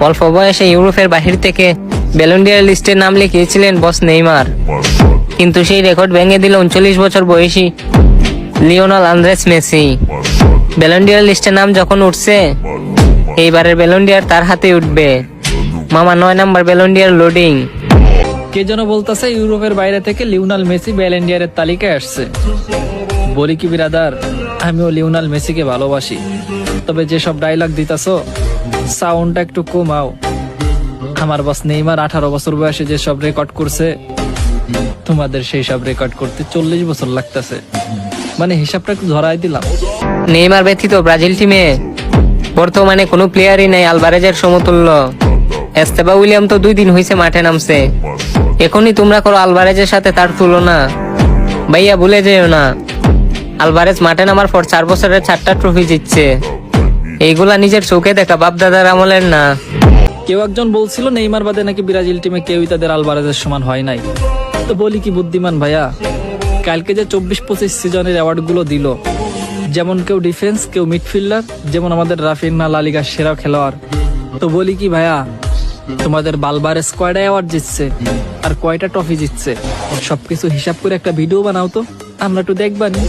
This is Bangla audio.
অল্প বয়সে ইউরোপের বাহির থেকে ব্যালন ডি অর লিস্টের নাম লিখিয়েছিলেন বস নেইমার, কিন্তু সেই রেকর্ড ভেঙে দিল 39 বছর বয়সী Lionel Andres Messi. Ballon D or লিস্টের নাম যখন উঠছে, এইবারের ব্যালন ডি অর তার হাতে উঠবে। মামা 9 number Ballon d'Or loading. কে যেন বলতেছে ইউরোপের বাইরে থেকে লিওনেল মেসি ব্যালন ডি অরের তালিকায় আসছে। বলি কি বিরাদার, আমিও লিওনেল মেসিকে ভালোবাসি, তবে যেসব ডায়লগ দিতাছো সাউন্ডটা একটু কমাও। আমার বস নেইমার 18 বছর বয়সে যেসব রেকর্ড করছে, তোমাদের সেই সব রেকর্ড করতে 40 বছর লাগতেছে। মানে হিসাবটা একটু ধরাই দিলাম। নেইমার ব্যতীত ব্রাজিল টিমে বর্তমানে কোনো প্লেয়ারই নেই আলভারেজের সমতুল্য। এস্তেবা উইলিয়াম তো 2 দিন হয়েছে মাঠে নামছে, এখনই তোমরা করো আলভারেজের সাথে তার তুলনা। ভাইয়া ভুলে যেও না, আলভারেজ মাঠে নামার পর 4 বছরের 4টা ট্রফি জিতছে। এইগুলা নিজের চোখে দেখা, বাপ দাদার আমলের না। কেউ একজন বলছিল নেইমার বাদে নাকি ব্রাজিল টিমে কেউই তাদের আলভারেজের সমান হয় নাই। তো বলি কি বুদ্ধিমান ভাইয়া, কালকে যে 24-25 সিজনের অ্যাওয়ার্ড গুলো দিল, যেমন কেউ ডিফেন্স, কেউ মিডফিল্ডার, যেমন আমাদের রাফিনা লা লিগার সেরা খেলোয়াড়। তো বলি কি ভাইয়া, তোমাদের বালবারেস কয়টা অ্যাওয়ার্ড জিতছে আর কয়টা ট্রফি জিতছে, সবকিছু হিসাব করে একটা ভিডিও বানাও তো, আমরা একটু দেখবানি।